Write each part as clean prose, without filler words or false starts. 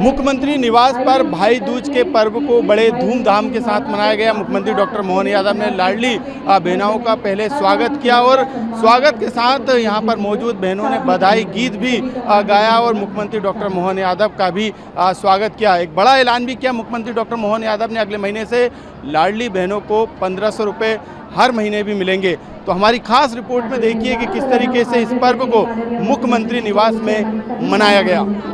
मुख्यमंत्री निवास पर भाई दूज के पर्व को बड़े धूमधाम के साथ मनाया गया। मुख्यमंत्री डॉक्टर मोहन यादव ने लाडली बहनों का पहले स्वागत किया और स्वागत के साथ यहां पर मौजूद बहनों ने बधाई गीत भी गाया और मुख्यमंत्री डॉक्टर मोहन यादव का भी स्वागत किया। एक बड़ा ऐलान भी किया मुख्यमंत्री डॉक्टर मोहन यादव ने, अगले महीने से लाडली बहनों को 1500 रुपये हर महीने भी मिलेंगे। तो हमारी खास रिपोर्ट में देखिए कि किस तरीके से इस पर्व को मुख्यमंत्री निवास में मनाया गया।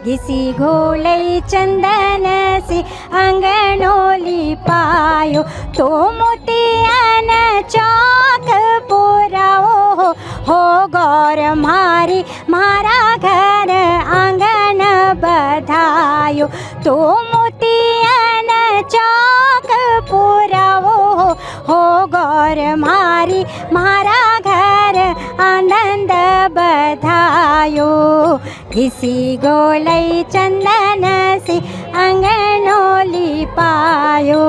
घिसी घोलई चंदन से अंगनोली पायो, तो मोतियन चौक पुराओ हो गौर मारी मारा घर आंगन बधायो, तो मोतियन चौक पुराओ हो गौर मारी मारा घर आनंद बधायो। घिसी गोलई चंदन से अंगनोली पायो,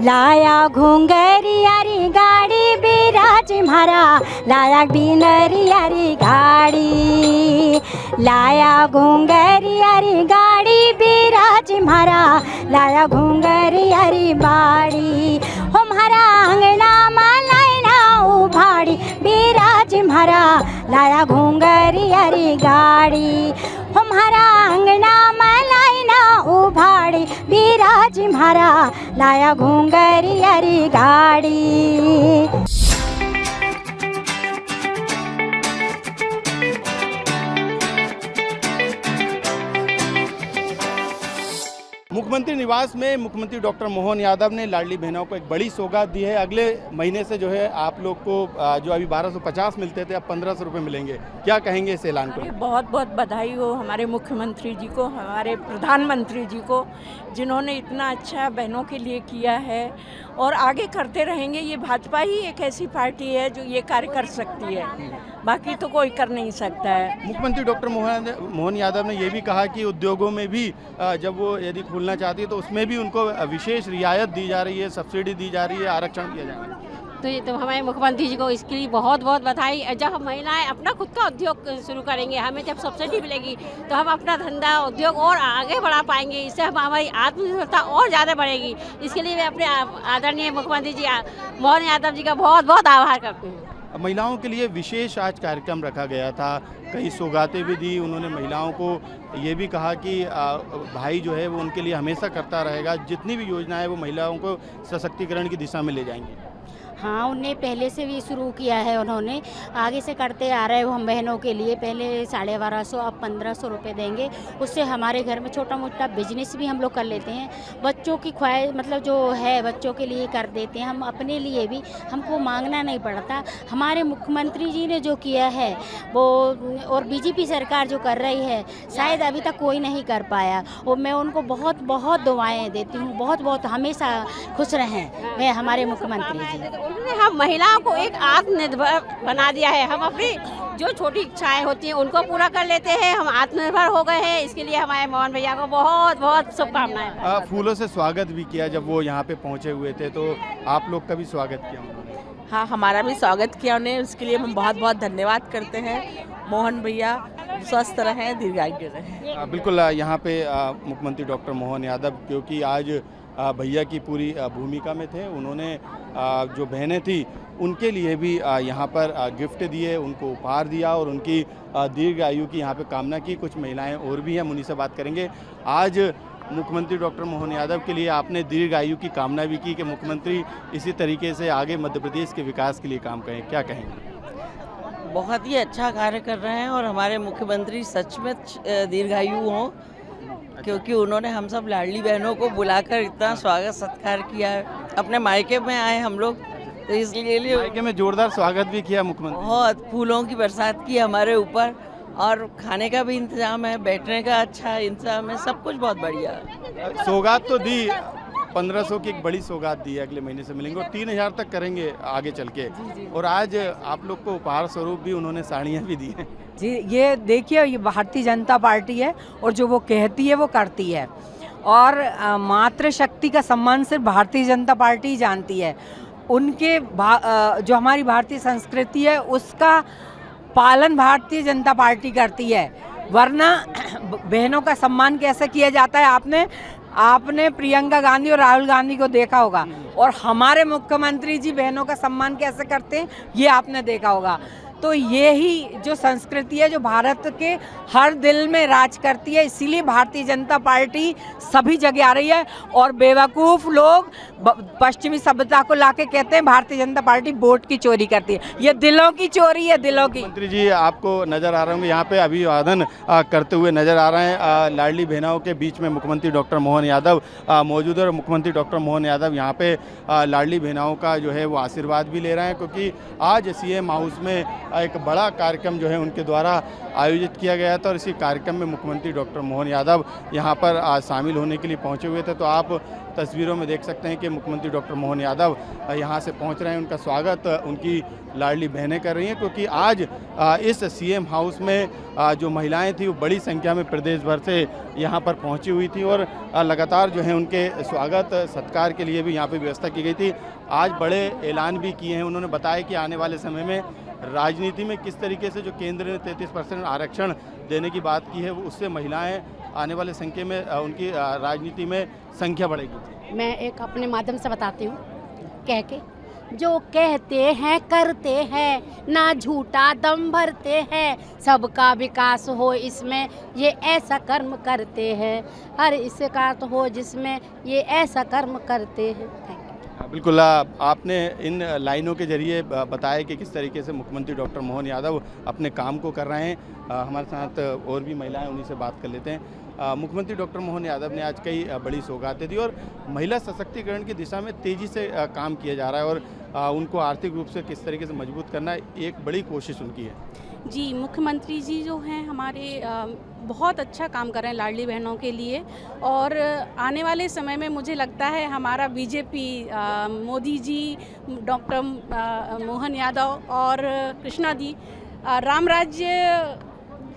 लाया घुंगरियारी गाड़ी बिराज म्हारा, लाया बिनरियारी गाड़ी, लाया घुंगरियारी गाड़ी बिराज म्हारा, लाया घुंगरियारी बाड़ी हो म्हारा अंगना मलाइना उभाड़ी बिराज म्हारा, लाया घुंगरियारी गाड़ी हो म्हारा अंगना मलाइना उभाड़ी बिराज म्हारा, लाया घुंगरियारी गाड़ी। मुख्यमंत्री निवास में मुख्यमंत्री डॉक्टर मोहन यादव ने लाडली बहनों को एक बड़ी सौगात दी है। अगले महीने से जो है आप लोग को जो अभी 1250 मिलते थे अब 1500 रुपये मिलेंगे। क्या कहेंगे इस ऐलान को? बहुत बहुत बधाई हो हमारे मुख्यमंत्री जी को, हमारे प्रधानमंत्री जी को, जिन्होंने इतना अच्छा बहनों के लिए किया है और आगे करते रहेंगे। ये भाजपा ही एक ऐसी पार्टी है जो ये कार्य कर सकती है, बाकी तो कोई कर नहीं सकता है। मुख्यमंत्री डॉक्टर मोहन यादव ने ये भी कहा कि उद्योगों में भी जब वो यदि खोलना चाहती है तो उसमें भी उनको विशेष रियायत दी जा रही है, सब्सिडी दी जा रही है, आरक्षण दिया जा रहा है। तो ये तो हमारे मुख्यमंत्री जी को इसके लिए बहुत बहुत बधाई। जब हम महिलाएं अपना खुद का उद्योग शुरू करेंगे, हमें जब सब्सिडी मिलेगी तो हम अपना धंधा उद्योग और आगे बढ़ा पाएंगे, इससे हमारी आत्मनिर्भरता और ज़्यादा बढ़ेगी। इसके लिए मैं अपने आदरणीय मुख्यमंत्री जी मोहन यादव जी का बहुत बहुत आभार करती हूँ। महिलाओं के लिए विशेष आज कार्यक्रम रखा गया था, कई सौगातें भी दी। उन्होंने महिलाओं को ये भी कहा कि भाई जो है वो उनके लिए हमेशा करता रहेगा, जितनी भी योजना है वो महिलाओं को सशक्तिकरण की दिशा में ले जाएंगी। हाँ, उन्हें पहले से भी शुरू किया है, उन्होंने आगे से करते आ रहे हैं। हम बहनों के लिए पहले 1250 अब 1500 रुपये देंगे। उससे हमारे घर में छोटा मोटा बिजनेस भी हम लोग कर लेते हैं। बच्चों की ख्वाहिश मतलब जो है बच्चों के लिए कर देते हैं, हम अपने लिए भी हमको मांगना नहीं पड़ता। हमारे मुख्यमंत्री जी ने जो किया है वो और बीजेपी सरकार जो कर रही है शायद अभी तक कोई नहीं कर पाया, और मैं उनको बहुत बहुत दुआएँ देती हूँ। बहुत बहुत हमेशा खुश रहें मैं हमारे मुख्यमंत्री जी। हम महिलाओं को एक आत्मनिर्भर बना दिया है। हम अपनी जो छोटी इच्छाएं होती हैं उनको पूरा कर लेते हैं, हम आत्मनिर्भर हो गए हैं। इसके लिए हमारे मोहन भैया को बहुत बहुत शुभकामनाएं। फूलों से स्वागत भी किया जब वो यहाँ पे पहुँचे हुए थे, तो आप लोग का भी स्वागत किया उन्होंने? हाँ, हमारा भी स्वागत किया उन्हें, उसके लिए हम बहुत बहुत धन्यवाद करते हैं। मोहन भैया स्वस्थ रहें, दीर्घायु रहें। बिल्कुल, यहाँ पे मुख्यमंत्री डॉक्टर मोहन यादव क्योंकि आज भैया की पूरी भूमिका में थे, उन्होंने जो बहनें थी उनके लिए भी यहाँ पर गिफ्ट दिए, उनको उपहार दिया और उनकी दीर्घ आयु की यहाँ पे कामना की। कुछ महिलाएं और भी हैं, उन्हीं से बात करेंगे। आज मुख्यमंत्री डॉक्टर मोहन यादव के लिए आपने दीर्घ आयु की कामना भी की कि मुख्यमंत्री इसी तरीके से आगे मध्य प्रदेश के विकास के लिए काम करें, क्या कहेंगे? बहुत ही अच्छा कार्य कर रहे हैं और हमारे मुख्यमंत्री सच में दीर्घायु हों, क्योंकि उन्होंने हम सब लाडली बहनों को बुलाकर इतना स्वागत सत्कार किया है। अपने मायके में आए हम लोग, तो इसलिए मायके में जोरदार स्वागत भी किया मुख्यमंत्री। बहुत फूलों की बरसात की हमारे ऊपर, और खाने का भी इंतजाम है, बैठने का अच्छा इंतजाम है, सब कुछ बहुत बढ़िया। सौगात तो दी, 1500 की एक बड़ी सौगात दी है, अगले महीने से मिलेंगे और 3000 तक करेंगे आगे चल के। और आज आप लोग को उपहार स्वरूप भी उन्होंने साड़ियाँ भी दी हैं। जी, ये देखिए, ये भारतीय जनता पार्टी है और जो वो कहती है वो करती है, और मातृशक्ति का सम्मान सिर्फ भारतीय जनता पार्टी ही जानती है। उनके जो हमारी भारतीय संस्कृति है उसका पालन भारतीय जनता पार्टी करती है। वरना बहनों का सम्मान कैसे किया जाता है आपने प्रियंका गांधी और राहुल गांधी को देखा होगा, और हमारे मुख्यमंत्री जी बहनों का सम्मान कैसे करते हैं ये आपने देखा होगा। तो यही जो संस्कृति है जो भारत के हर दिल में राज करती है, इसीलिए भारतीय जनता पार्टी सभी जगह आ रही है। और बेवकूफ़ लोग पश्चिमी सभ्यता को लाके कहते हैं भारतीय जनता पार्टी वोट की चोरी करती है। ये दिलों की चोरी है, दिलों की। मंत्री जी आपको नज़र आ रहे होंगे यहाँ पे अभिवादन करते हुए नज़र आ रहे हैं। लाडली बहनों के बीच में मुख्यमंत्री डॉक्टर मोहन यादव मौजूद है और मुख्यमंत्री डॉक्टर मोहन यादव यहाँ पे लाडली बहनों का जो है वो आशीर्वाद भी ले रहे हैं, क्योंकि आज सीएम हाउस में एक बड़ा कार्यक्रम जो है उनके द्वारा आयोजित किया गया था और इसी कार्यक्रम में मुख्यमंत्री डॉक्टर मोहन यादव यहाँ पर शामिल होने के लिए पहुँचे हुए थे। तो आप तस्वीरों में देख सकते हैं कि मुख्यमंत्री डॉक्टर मोहन यादव यहाँ से पहुँच रहे हैं। उनका स्वागत उनकी लाडली बहनें कर रही हैं, क्योंकि आज इस सीएम हाउस में जो महिलाएं थी वो बड़ी संख्या में प्रदेश भर से यहाँ पर पहुँची हुई थी और लगातार जो है उनके स्वागत सत्कार के लिए भी यहाँ पर व्यवस्था की गई थी। आज बड़े ऐलान भी किए हैं। उन्होंने बताया कि आने वाले समय में राजनीति में किस तरीके से जो केंद्र ने 33% आरक्षण देने की बात की है उससे महिलाएं आने वाले संख्या में उनकी राजनीति में संख्या बढ़ेगी। मैं एक अपने माध्यम से बताती हूँ कह के, जो कहते हैं करते हैं, ना झूठा दम भरते हैं, सबका विकास हो इसमें ये ऐसा कर्म करते हैं, हर इसका तो हो जिसमें ये ऐसा कर्म करते हैं। बिल्कुल, आपने इन लाइनों के जरिए बताया कि किस तरीके से मुख्यमंत्री डॉक्टर मोहन यादव अपने काम को कर रहे हैं। हमारे साथ और भी महिलाएं, उन्हीं से बात कर लेते हैं। मुख्यमंत्री डॉक्टर मोहन यादव ने आज कई बड़ी सौगातें दी और महिला सशक्तिकरण की दिशा में तेज़ी से काम किया जा रहा है और उनको आर्थिक रूप से किस तरीके से मजबूत करना एक बड़ी कोशिश उनकी है। जी, मुख्यमंत्री जी जो हैं हमारे बहुत अच्छा काम कर रहे हैं लाडली बहनों के लिए, और आने वाले समय में मुझे लगता है हमारा बीजेपी मोदी जी, डॉक्टर मोहन यादव और कृष्णा जी राम राज्य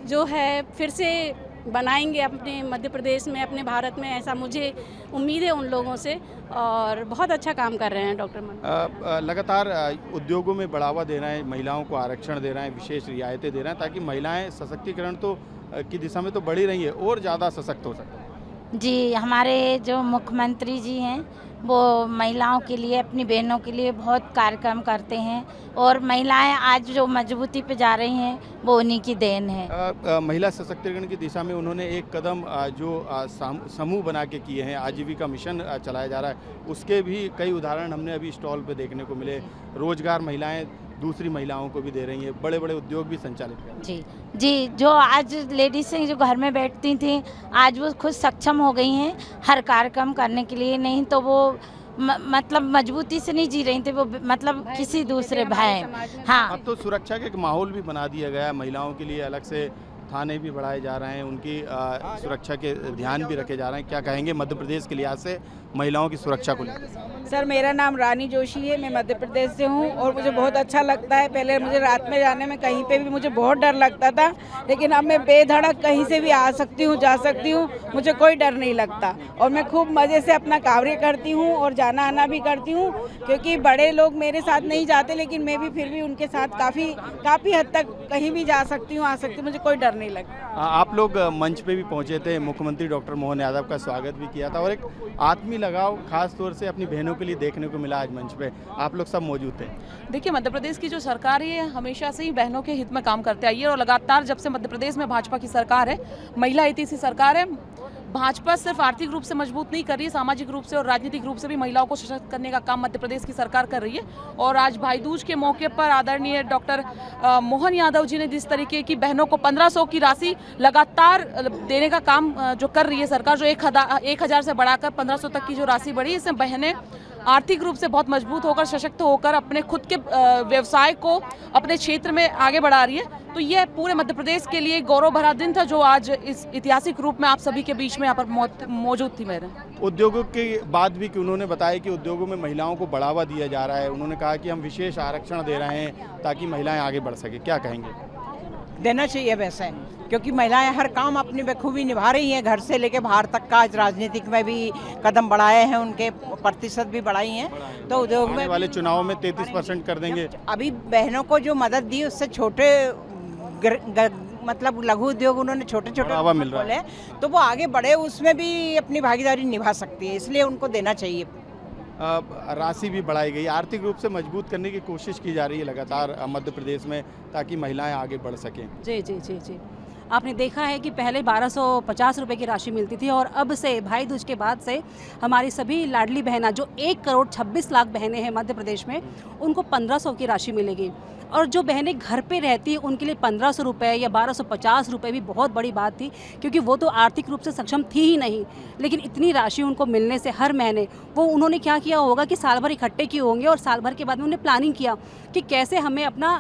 जो है फिर से बनाएंगे अपने मध्य प्रदेश में, अपने भारत में, ऐसा मुझे उम्मीद है उन लोगों से, और बहुत अच्छा काम कर रहे हैं डॉक्टर मोहन। लगातार उद्योगों में बढ़ावा दे रहे हैं, महिलाओं को आरक्षण दे रहे हैं, विशेष रियायतें दे रहे हैं ताकि महिलाएं सशक्तिकरण तो की दिशा में तो बढ़ ही रही है और ज़्यादा सशक्त हो सके। जी, हमारे जो मुख्यमंत्री जी हैं वो महिलाओं के लिए, अपनी बहनों के लिए बहुत कार्यक्रम करते हैं और महिलाएं आज जो मजबूती पे जा रही हैं वो उन्हीं की देन है। महिला सशक्तिकरण की दिशा में उन्होंने एक कदम जो समूह बना के किए हैं, आजीविका मिशन चलाया जा रहा है, उसके भी कई उदाहरण हमने अभी स्टॉल पे देखने को मिले। रोजगार महिलाएं दूसरी महिलाओं को भी दे रही हैं, बड़े बड़े उद्योग भी संचालित कर रही हैं। जी, जो आज लेडीज़ जो घर में बैठती थी आज वो खुद सक्षम हो गई हैं हर कार्यक्रम करने के लिए। नहीं तो वो मतलब मजबूती से नहीं जी रही थी, वो मतलब किसी दूसरे भय। हाँ, अब तो सुरक्षा का एक माहौल भी बना दिया गया है, महिलाओं के लिए अलग से थाने भी बढ़ाए जा रहे हैं, उनकी सुरक्षा के ध्यान भी रखे जा रहे हैं। क्या कहेंगे मध्य प्रदेश के लिहाज से महिलाओं की सुरक्षा को लेकर? सर, मेरा नाम रानी जोशी है, मैं मध्य प्रदेश से हूँ और मुझे बहुत अच्छा लगता है। पहले मुझे रात में जाने में कहीं पे भी मुझे बहुत डर लगता था, लेकिन अब मैं बेधड़क कहीं से भी आ सकती हूँ, जा सकती हूँ, मुझे कोई डर नहीं लगता और मैं खूब मज़े से अपना कार्य करती हूँ और जाना आना भी करती हूँ, क्योंकि बड़े लोग मेरे साथ नहीं जाते लेकिन मैं भी फिर भी उनके साथ काफ़ी हद तक कहीं भी जा सकती हूँ, आ सकती हूँ, मुझे कोई डर नहीं लगता। आप लोग मंच पे भी पहुंचे थे, मुख्यमंत्री डॉक्टर मोहन यादव का स्वागत भी किया था और एक आत्मीय लगाव खास तौर से अपनी बहनों के लिए देखने को मिला आज मंच पे। आप लोग सब मौजूद थे। देखिए, मध्य प्रदेश की जो सरकार है हमेशा से ही बहनों के हित में काम करते आई है और लगातार जब से मध्य प्रदेश में भाजपा की सरकार है, महिला हितैषी सरकार है, भाजपा सिर्फ आर्थिक रूप से मजबूत नहीं कर रही है, सामाजिक रूप से और राजनीतिक रूप से भी महिलाओं को सशक्त करने का काम मध्य प्रदेश की सरकार कर रही है। और आज भाई दूज के मौके पर आदरणीय डॉक्टर मोहन यादव जी ने जिस तरीके की बहनों को 1500 की राशि लगातार देने का काम जो कर रही है सरकार, जो 1000 से बढ़ाकर 1500 तक की जो राशि बढ़ी, इससे बहनें आर्थिक रूप से बहुत मजबूत होकर, सशक्त होकर अपने खुद के व्यवसाय को अपने क्षेत्र में आगे बढ़ा रही है। तो यह पूरे मध्य प्रदेश के लिए गौरव भरा दिन था जो आज इस ऐतिहासिक रूप में आप सभी के बीच में यहाँ पर मौजूद थी। मेरे उद्योगों की बात भी कि उन्होंने बताया कि उद्योगों में महिलाओं को बढ़ावा दिया जा रहा है। उन्होंने कहा कि हम विशेष आरक्षण दे रहे हैं ताकि महिलाएं आगे बढ़ सके। क्या कहेंगे? देना चाहिए वैसे, क्योंकि महिलाएं हर काम अपनी बखूबी निभा रही हैं, घर से लेकर बाहर तक का। आज राजनीतिक में भी कदम बढ़ाए हैं, उनके प्रतिशत भी बढ़ाई हैं। तो उद्योग में वाले चुनाव में 33% कर देंगे। अभी बहनों को जो मदद दी उससे छोटे मतलब लघु उद्योग उन्होंने छोटे छोटे बढ़ावा मिल रहा है। खोले, तो वो आगे बढ़े, उसमें भी अपनी भागीदारी निभा सकती है, इसलिए उनको देना चाहिए। राशि भी बढ़ाई गई, आर्थिक रूप से मजबूत करने की कोशिश की जा रही है लगातार मध्य प्रदेश में, ताकि महिलाएं आगे बढ़ सकें। जी जी जी जी, आपने देखा है कि पहले 1250 रुपए की राशि मिलती थी और अब से भाई दूज के बाद से हमारी सभी लाडली बहना जो 1 करोड़ 26 लाख बहनें हैं मध्य प्रदेश में, उनको 1500 की राशि मिलेगी। और जो बहनें घर पे रहती हैं उनके लिए 1500 रुपये या 1250 रुपये भी बहुत बड़ी बात थी, क्योंकि वो तो आर्थिक रूप से सक्षम थी ही नहीं। लेकिन इतनी राशि उनको मिलने से हर महीने वो उन्होंने क्या किया होगा कि साल भर इकट्ठे किए होंगे और साल भर के बाद में उन्होंने प्लानिंग किया कि कैसे हमें अपना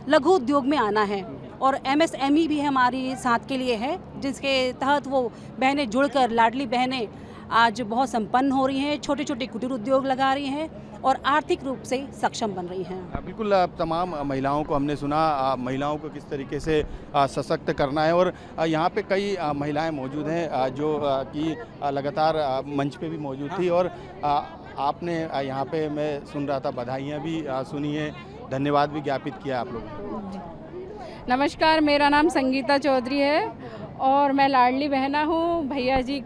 लघु उद्योग में आना है। और MSME भी हमारी साथ के लिए है, जिसके तहत वो बहनें जुड़कर लाडली बहनें आज बहुत संपन्न हो रही हैं, छोटे छोटे कुटीर उद्योग लगा रही हैं और आर्थिक रूप से सक्षम बन रही हैं। बिल्कुल, तमाम महिलाओं को हमने सुना, महिलाओं को किस तरीके से सशक्त करना है। और यहाँ पे कई महिलाएं मौजूद हैं जो कि लगातार मंच पे भी मौजूद थी। और आपने यहाँ पे, मैं सुन रहा था, बधाइयाँ भी सुनी है, धन्यवाद भी ज्ञापित किया आप लोगों को। नमस्कार, मेरा नाम संगीता चौधरी है और मैं लाडली बहना हूँ। भैया जी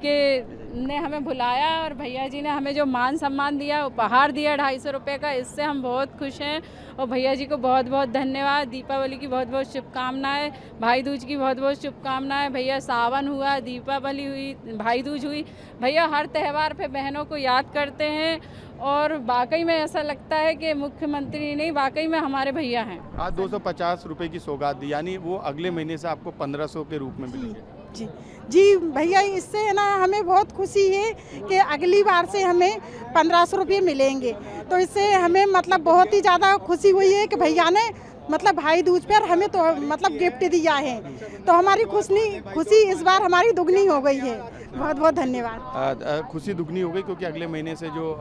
ने हमें बुलाया और भैया जी ने हमें जो मान सम्मान दिया, उपहार दिया 250 रुपये का, इससे हम बहुत खुश हैं। और भैया जी को बहुत बहुत धन्यवाद। दीपावली की बहुत बहुत शुभकामनाएं, भाई दूज की बहुत बहुत शुभकामनाएं। भैया सावन हुआ, दीपावली हुई, भाई दूज हुई, भैया हर त्यौहार पे बहनों को याद करते हैं। और वाकई में ऐसा लगता है कि मुख्यमंत्री नहीं, वाकई में हमारे भैया हैं। आज 250 रुपये की सौगात दी, यानी वो अगले महीने से आपको 1500 के रूप में मिलेंगे। जी जी भैया, इससे है ना हमें बहुत खुशी है कि अगली बार से हमें 1500 रुपये मिलेंगे। तो इससे हमें मतलब बहुत ही ज़्यादा खुशी हुई है कि भैया ने मतलब भाई दूज पर हमें तो मतलब गिफ्ट दिया है, तो हमारी खुशी इस बार हमारी दुगनी हो गई है। बहुत बहुत धन्यवाद। खुशी दुगनी हो गई क्योंकि अगले महीने से जो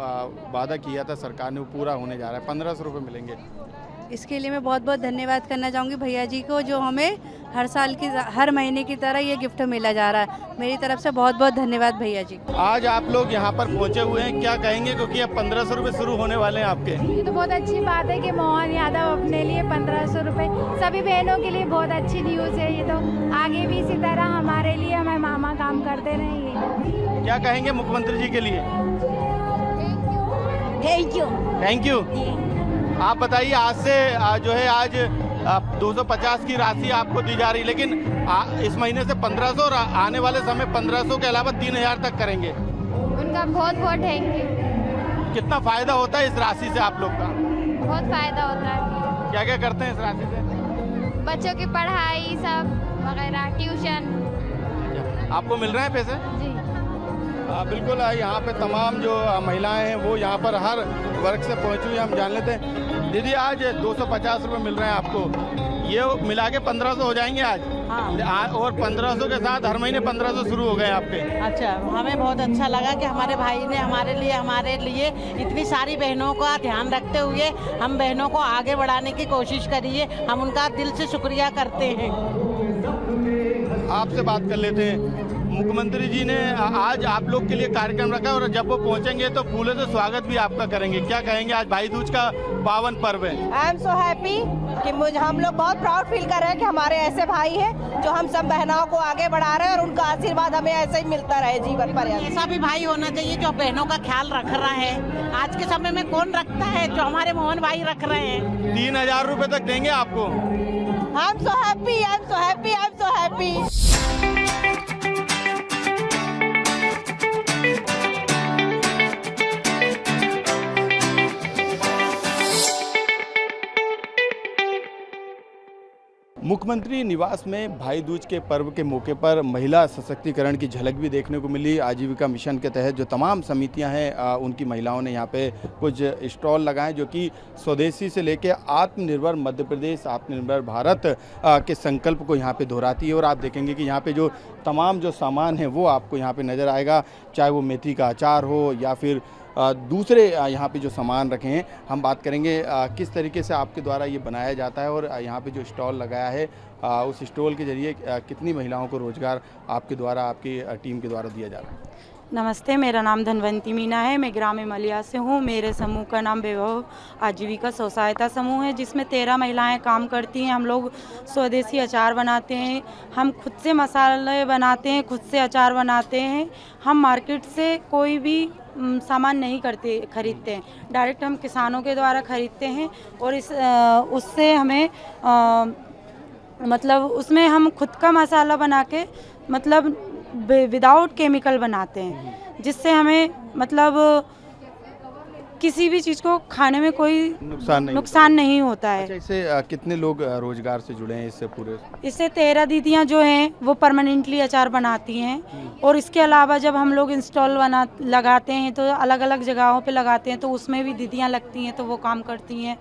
वादा किया था सरकार ने वो पूरा होने जा रहा है, 1500 रुपये मिलेंगे। इसके लिए मैं बहुत बहुत धन्यवाद करना चाहूँगी भैया जी को, जो हमें हर साल की हर महीने की तरह ये गिफ्ट मिला जा रहा है। मेरी तरफ से बहुत बहुत धन्यवाद भैया जी। आज आप लोग यहाँ पर पहुँचे हुए हैं, क्या कहेंगे, क्योंकि अब 1500 रुपये शुरू होने वाले हैं आपके? ये तो बहुत अच्छी बात है कि मोहन यादव अपने लिए 1500 रुपये, सभी बहनों के लिए बहुत अच्छी न्यूज़ है। ये तो आगे भी इसी तरह हमारे लिए हमारे मामा काम करते रहेंगे। क्या कहेंगे मुख्यमंत्री जी के लिए? Thank you. Thank you. आप बताइए, आज से जो है आज 250 की राशि आपको दी जा रही, लेकिन इस महीने से 1500 और आने वाले समय 1500 के अलावा 3000 तक करेंगे। उनका बहुत बहुत थैंक यू। कितना फायदा होता है इस राशि से आप लोग का? बहुत फायदा होता है। क्या क्या करते हैं इस राशि से? बच्चों की पढ़ाई सब वगैरह, ट्यूशन। आपको मिल रहे हैं पैसे? जी बिल्कुल। यहाँ पे तमाम जो महिलाएं हैं वो यहाँ पर हर वर्ग से पहुँची हुई, हम जान लेते हैं। दीदी, आज 250 रुपये मिल रहे हैं आपको, ये मिला के 1500 हो जाएंगे आज? हाँ। और 1500 के साथ हर महीने 1500 शुरू हो गए आपके? अच्छा, हमें बहुत अच्छा लगा कि हमारे भाई ने हमारे लिए इतनी सारी बहनों का ध्यान रखते हुए हम बहनों को आगे बढ़ाने की कोशिश करी है। हम उनका दिल से शुक्रिया करते हैं। आपसे बात कर लेते हैं। मुख्यमंत्री जी ने आज आप लोग के लिए कार्यक्रम रखा है और जब वो पहुंचेंगे तो फूलों से स्वागत भी आपका करेंगे। क्या कहेंगे, आज भाई दूज का पावन पर्व है? आई एम सो हैप्पी कि हम लोग बहुत प्राउड फील कर रहे हैं कि हमारे ऐसे भाई हैं जो हम सब बहनों को आगे बढ़ा रहे हैं, और उनका आशीर्वाद हमें ऐसे ही मिलता रहे जीवन पर्यंत। ऐसा भी भाई होना चाहिए जो बहनों का ख्याल रख रहा है। आज के समय में कौन रखता है, जो हमारे मोहन भाई रख रहे हैं। 3000 रुपये तक देंगे आपको। I am so happy, I am so happy, I am so happy. मुख्यमंत्री निवास में भाई दूज के पर्व के मौके पर महिला सशक्तिकरण की झलक भी देखने को मिली। आजीविका मिशन के तहत जो तमाम समितियां हैं उनकी महिलाओं ने यहाँ पे कुछ स्टॉल लगाए, जो कि स्वदेशी से लेके आत्मनिर्भर मध्य प्रदेश, आत्मनिर्भर भारत के संकल्प को यहाँ पे दोहराती है। और आप देखेंगे कि यहाँ पे जो तमाम जो सामान है वो आपको यहाँ पे नज़र आएगा, चाहे वो मेथी का अचार हो या फिर दूसरे यहाँ पे जो सामान रखे हैं। हम बात करेंगे किस तरीके से आपके द्वारा ये बनाया जाता है और यहाँ पे जो स्टॉल लगाया है उस स्टॉल के जरिए कितनी महिलाओं को रोज़गार आपके द्वारा, आपकी टीम के द्वारा दिया जा रहा है? नमस्ते, मेरा नाम धनवंती मीना है। मैं ग्रामीण मलिया से हूँ। मेरे समूह का नाम वैभव आजीविका स्व सहायता समूह है, जिसमें 13 महिलाएं काम करती हैं। हम लोग स्वदेशी अचार बनाते हैं, हम खुद से मसाले बनाते हैं, खुद से अचार बनाते हैं। हम मार्केट से कोई भी सामान नहीं खरीदते हैं, डायरेक्ट हम किसानों के द्वारा खरीदते हैं और उससे हमें मतलब उसमें हम खुद का मसाला बना के मतलब विदाउट केमिकल बनाते हैं, जिससे हमें मतलब किसी भी चीज़ को खाने में कोई नुकसान नहीं होता है। अच्छा, इससे कितने लोग रोजगार से जुड़े हैं इससे पूरे? इससे 13 दीदियाँ जो हैं वो परमानेंटली अचार बनाती हैं और इसके अलावा जब हम लोग इंस्टॉल लगाते हैं तो अलग अलग जगहों पे लगाते हैं, तो उसमें भी दीदियाँ लगती हैं तो वो काम करती हैं।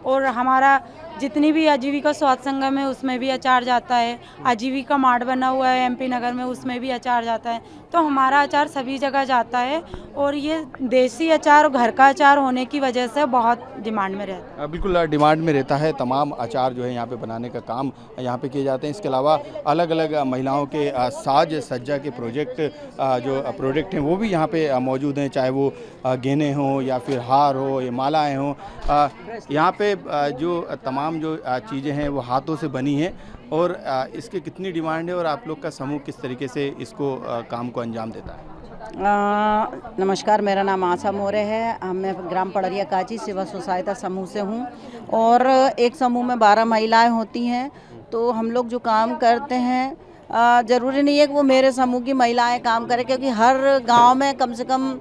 और हमारा जितनी भी आजीविका स्वास्थ्य संगम है उसमें भी अचार जाता है, आजीविका मार्ट बना हुआ है MP नगर में, उसमें भी अचार जाता है। तो हमारा अचार सभी जगह जाता है और ये देसी अचार और घर का अचार होने की वजह से बहुत डिमांड में रहता है। बिल्कुल डिमांड में रहता है। तमाम अचार जो है यहाँ पे बनाने का काम यहाँ पे किए जाते हैं। इसके अलावा अलग अलग महिलाओं के साज सज्जा के प्रोडक्ट हैं वो भी यहाँ पे मौजूद हैं, चाहे वो गहने हों या फिर हार हो या मालाएँ हों। यहाँ पे जो तमाम जो चीज़ें हैं वो हाथों से बनी हैं और इसकी कितनी डिमांड है और आप लोग का समूह किस तरीके से इसको काम को अंजाम देता है? नमस्कार, मेरा नाम आशा मोरे है। मैं ग्राम पड़रिया काची सेवा स्व सहायता समूह से हूँ और एक समूह में 12 महिलाएं होती हैं। तो हम लोग जो काम करते हैं ज़रूरी नहीं है कि वो मेरे समूह की महिलाएं काम करें, क्योंकि हर गांव में कम से कम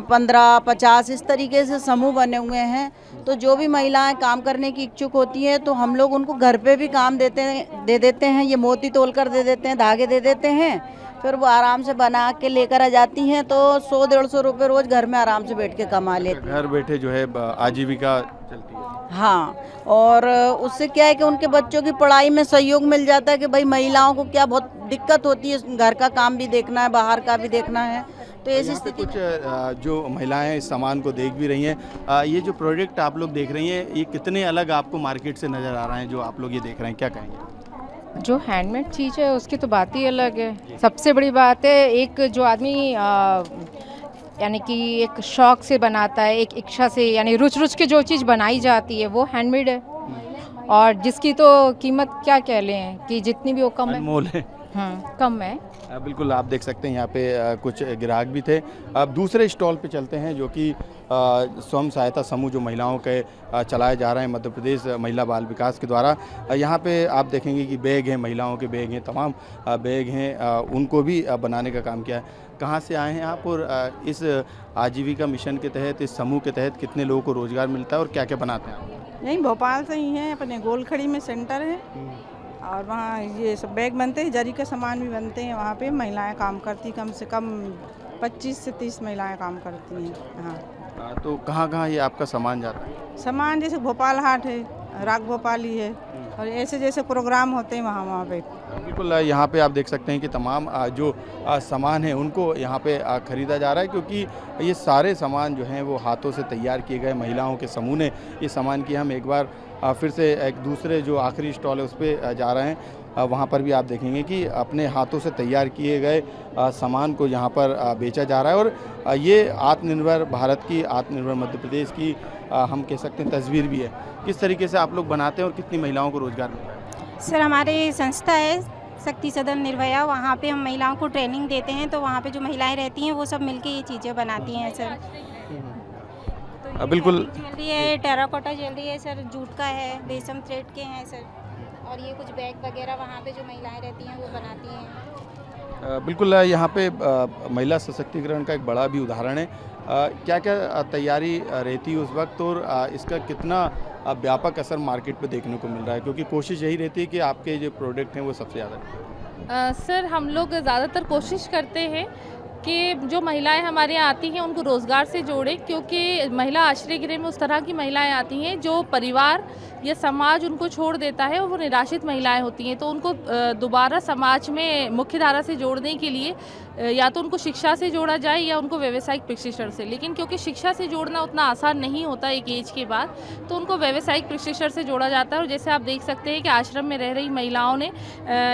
15-50 इस तरीके से समूह बने हुए हैं। तो जो भी महिलाएं काम करने की इच्छुक होती हैं तो हम लोग उनको घर पे भी काम दे देते हैं। ये मोती तोल कर दे देते हैं, धागे दे देते हैं, फिर वो आराम से बना के लेकर आ जाती हैं। तो 100-150 रुपये रोज़ घर में आराम से बैठ के कमा लेते हैं। घर बैठे जो है आजीविका चलती है। हाँ, और उससे क्या है कि उनके बच्चों की पढ़ाई में सहयोग मिल जाता है कि भाई महिलाओं को क्या बहुत दिक्कत होती है, घर का काम भी देखना है, बाहर का भी देखना है। तो ऐसी स्थिति कुछ जो महिलाएं इस सामान को देख भी रही हैं, ये जो प्रोडक्ट आप लोग देख रही हैं ये कितने अलग आपको मार्केट से नज़र आ रहे हैं जो आप लोग ये देख रहे हैं, क्या कहेंगे? जो हैंडमेड चीज़ है उसकी तो बात ही अलग है। सबसे बड़ी बात है, एक जो आदमी यानी कि एक शौक से बनाता है, एक इच्छा से, यानी रुच के जो चीज़ बनाई जाती है वो हैंडमेड है और जिसकी तो कीमत क्या कह लें कि जितनी भी वो कम है, अनमोल है। कम है। बिल्कुल, आप देख सकते हैं यहाँ पे कुछ ग्राहक भी थे। अब दूसरे स्टॉल पे चलते हैं जो कि स्वयं सहायता समूह जो महिलाओं के चलाए जा रहे हैं मध्य प्रदेश महिला बाल विकास के द्वारा। यहाँ पे आप देखेंगे कि बैग हैं, महिलाओं के बैग हैं, तमाम बैग हैं, उनको भी बनाने का काम किया है। कहाँ से आए हैं आप और इस आजीविका मिशन के तहत, इस समूह के तहत कितने लोगों को रोज़गार मिलता है और क्या क्या बनाते हैं आप? यहीं भोपाल से ही हैं, अपने गोलखड़ी में सेंटर है और वहाँ ये सब बैग बनते हैं, जरी के सामान भी बनते हैं। वहाँ पे महिलाएं काम करती, कम से कम 25 से 30 महिलाएं काम करती हैं। हाँ, तो कहाँ ये आपका सामान जाता है? सामान जैसे भोपाल हाट है, राग भोपाली है और ऐसे जैसे प्रोग्राम होते हैं वहाँ पे। बिल्कुल, यहाँ पे आप देख सकते हैं कि तमाम जो सामान है उनको यहाँ पे ख़रीदा जा रहा है, क्योंकि ये सारे सामान जो हैं वो हाथों से तैयार किए गए, महिलाओं के समूह ने ये सामान किया। हम एक बार फिर से एक दूसरे जो आखिरी स्टॉल है उस पर जा रहे हैं, वहाँ पर भी आप देखेंगे कि अपने हाथों से तैयार किए गए सामान को यहाँ पर बेचा जा रहा है। और ये आत्मनिर्भर भारत की, आत्मनिर्भर मध्य प्रदेश की हम कह सकते हैं तस्वीर भी है। किस तरीके से आप लोग बनाते हैं और कितनी महिलाओं को रोज़गार मिलता है? सर, हमारी संस्था है शक्ति सदन निर्भया, वहाँ पे हम महिलाओं को ट्रेनिंग देते हैं। तो वहाँ पे जो महिलाएं रहती हैं वो सब मिलके ये चीज़ें बनाती हैं सर। बिल्कुल, ज्वेलरी है, टेराकोटा ज्वेलरी है सर, जूट का है, रेशम थ्रेड के हैं सर, और ये कुछ बैग वगैरह वहाँ पे जो महिलाएं रहती हैं वो बनाती हैं। बिल्कुल, यहाँ पे महिला सशक्तिकरण का एक बड़ा भी उदाहरण है। क्या क्या तैयारी रहती है उस वक्त और इसका कितना व्यापक असर मार्केट पे देखने को मिल रहा है, क्योंकि कोशिश यही रहती है कि आपके जो प्रोडक्ट हैं वो सबसे ज़्यादा। सर, हम लोग ज़्यादातर कोशिश करते हैं कि जो महिलाएं हमारे यहाँ आती हैं उनको रोज़गार से जोड़ें, क्योंकि महिला आश्रय गृह में उस तरह की महिलाएं आती हैं जो परिवार या समाज उनको छोड़ देता है और वो निराश्रित महिलाएं होती हैं। तो उनको दोबारा समाज में मुख्य धारा से जोड़ने के लिए या तो उनको शिक्षा से जोड़ा जाए या उनको व्यावसायिक प्रशिक्षण से, लेकिन क्योंकि शिक्षा से जोड़ना उतना आसान नहीं होता एक एज के बाद, तो उनको व्यावसायिक प्रशिक्षण से जोड़ा जाता है। और जैसे आप देख सकते हैं कि आश्रम में रह रही महिलाओं ने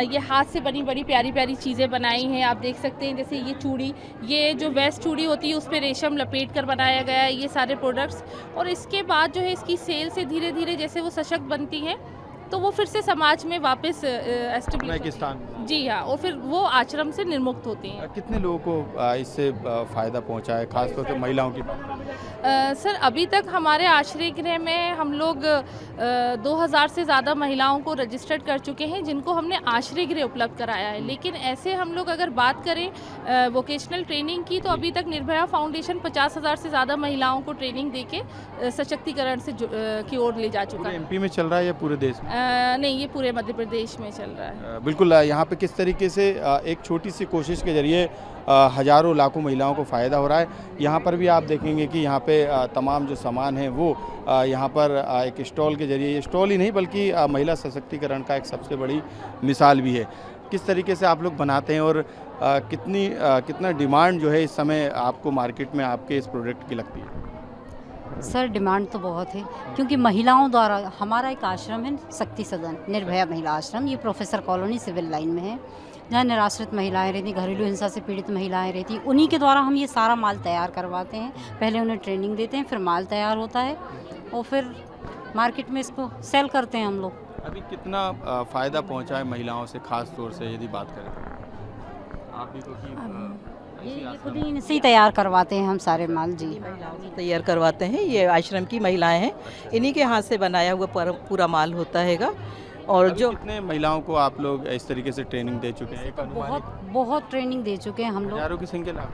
ये हाथ से बनी बड़ी प्यारी प्यारी चीज़ें बनाई हैं। आप देख सकते हैं जैसे ये चूड़ी, ये जो वेस्ट चूड़ी होती है उस पर रेशम लपेट कर बनाया गया है, ये सारे प्रोडक्ट्स। और इसके बाद जो है इसकी सेल से धीरे धीरे जैसे वो सशक्त बनती हैं तो वो फिर से समाज में वापस एस्टेब्लिश, जी हाँ, और फिर वो आश्रम से निर्मुक्त होती हैं। कितने लोगों को इससे फ़ायदा पहुंचा है, खासतौर से महिलाओं की? सर अभी तक हमारे आश्रय गृह में हम लोग 2000 से ज़्यादा महिलाओं को रजिस्टर्ड कर चुके हैं जिनको हमने आश्रय गृह उपलब्ध कराया है। लेकिन ऐसे हम लोग अगर बात करें वोकेशनल ट्रेनिंग की, तो अभी तक निर्भया फाउंडेशन 50,000 से ज़्यादा महिलाओं को ट्रेनिंग देके सशक्तिकरण से की ओर ले जा चुका है। एमपी में चल रहा है या पूरे देश में? नहीं, ये पूरे मध्य प्रदेश में चल रहा है। बिल्कुल, यहाँ पे किस तरीके से एक छोटी सी कोशिश के जरिए हज़ारों लाखों महिलाओं को फ़ायदा हो रहा है। यहाँ पर भी आप देखेंगे कि यहाँ पे तमाम जो सामान है वो यहाँ पर एक स्टॉल के जरिए, ये स्टॉल ही नहीं बल्कि महिला सशक्तिकरण का एक सबसे बड़ी मिसाल भी है। किस तरीके से आप लोग बनाते हैं और कितना डिमांड जो है इस समय आपको मार्केट में आपके इस प्रोडक्ट की लगती है? सर डिमांड तो बहुत है, क्योंकि महिलाओं द्वारा हमारा एक आश्रम है शक्ति सदन निर्भया महिला आश्रम, ये प्रोफेसर कॉलोनी सिविल लाइन में है, जहाँ निराश्रित महिलाएं रहती, घरेलू हिंसा से पीड़ित महिलाएं रहती, उन्हीं के द्वारा हम ये सारा माल तैयार करवाते हैं। पहले उन्हें ट्रेनिंग देते हैं, फिर माल तैयार होता है और फिर मार्केट में इसको सेल करते हैं हम लोग। अभी कितना फ़ायदा पहुँचा है महिलाओं से, ख़ास तौर से यदि बात करें आप भी? ये खुद ही इनसे ही तैयार करवाते हैं हम सारे माल, जी तैयार करवाते हैं। ये आश्रम की महिलाएं हैं, इन्हीं के हाथ से बनाया हुआ पूरा माल होता हैगा। और जो कितने महिलाओं को आप लोग इस तरीके से ट्रेनिंग दे चुके हैं? बहुत ट्रेनिंग दे चुके हैं हम लोग। हज़ारों की संख्या?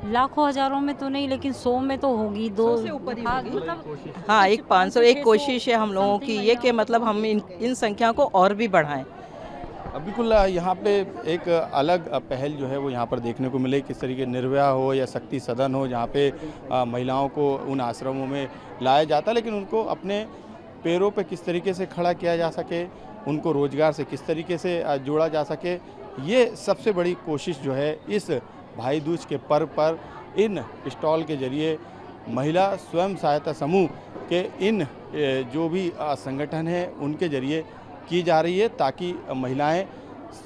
लाखों हज़ारों में तो नहीं, लेकिन 100 में तो होगी, 2 से ऊपर ही होगी। हाँ, एक 500 एक कोशिश है हम लोगों की ये कि मतलब हम इन संख्या को और भी बढ़ाएं। बिल्कुल, यहाँ पे एक अलग पहल जो है वो यहाँ पर देखने को मिले। किस तरीके निर्भया हो या शक्ति सदन हो, जहाँ पे महिलाओं को उन आश्रमों में लाया जाता है, लेकिन उनको अपने पैरों पे किस तरीके से खड़ा किया जा सके, उनको रोज़गार से किस तरीके से जोड़ा जा सके, ये सबसे बड़ी कोशिश जो है इस भाई दूज के पर्व पर इन स्टॉल के जरिए महिला स्वयं सहायता समूह के इन जो भी संगठन हैं उनके जरिए की जा रही है, ताकि महिलाएं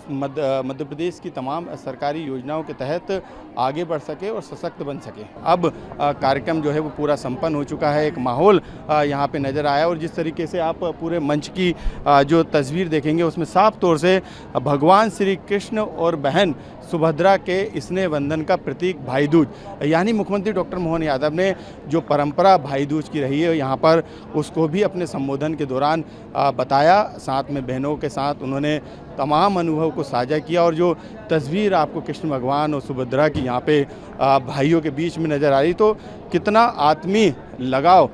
मध्य प्रदेश की तमाम सरकारी योजनाओं के तहत आगे बढ़ सके और सशक्त बन सके। अब कार्यक्रम जो है वो पूरा संपन्न हो चुका है, एक माहौल यहाँ पे नज़र आया और जिस तरीके से आप पूरे मंच की जो तस्वीर देखेंगे उसमें साफ तौर से भगवान श्री कृष्ण और बहन सुभद्रा के स्नेह बंधन का प्रतीक भाई दूज, यानी मुख्यमंत्री डॉक्टर मोहन यादव ने जो परंपरा भाई दूज की रही है यहाँ पर उसको भी अपने संबोधन के दौरान बताया। साथ में बहनों के साथ उन्होंने तमाम अनुभव को साझा किया और जो तस्वीर आपको कृष्ण भगवान और सुभद्रा की यहाँ पे भाइयों के बीच में नज़र आ रही, तो कितना आत्मीय लगाव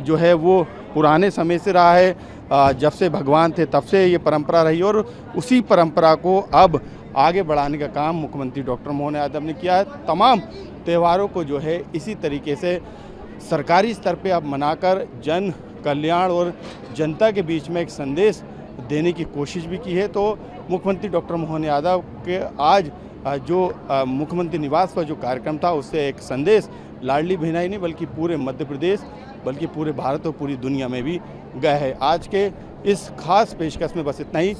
जो है वो पुराने समय से रहा है। जब से भगवान थे तब से ये परंपरा रही और उसी परंपरा को अब आगे बढ़ाने का काम मुख्यमंत्री डॉक्टर मोहन यादव ने किया है। तमाम त्योहारों को जो है इसी तरीके से सरकारी स्तर पे अब मनाकर जन कल्याण और जनता के बीच में एक संदेश देने की कोशिश भी की है। तो मुख्यमंत्री डॉक्टर मोहन यादव के आज जो मुख्यमंत्री निवास पर जो कार्यक्रम था उससे एक संदेश लाडली बहना ही नहीं बल्कि पूरे मध्य प्रदेश बल्कि पूरे भारत और पूरी दुनिया में भी गया है। आज के इस खास पेशकश में बस इतना ही।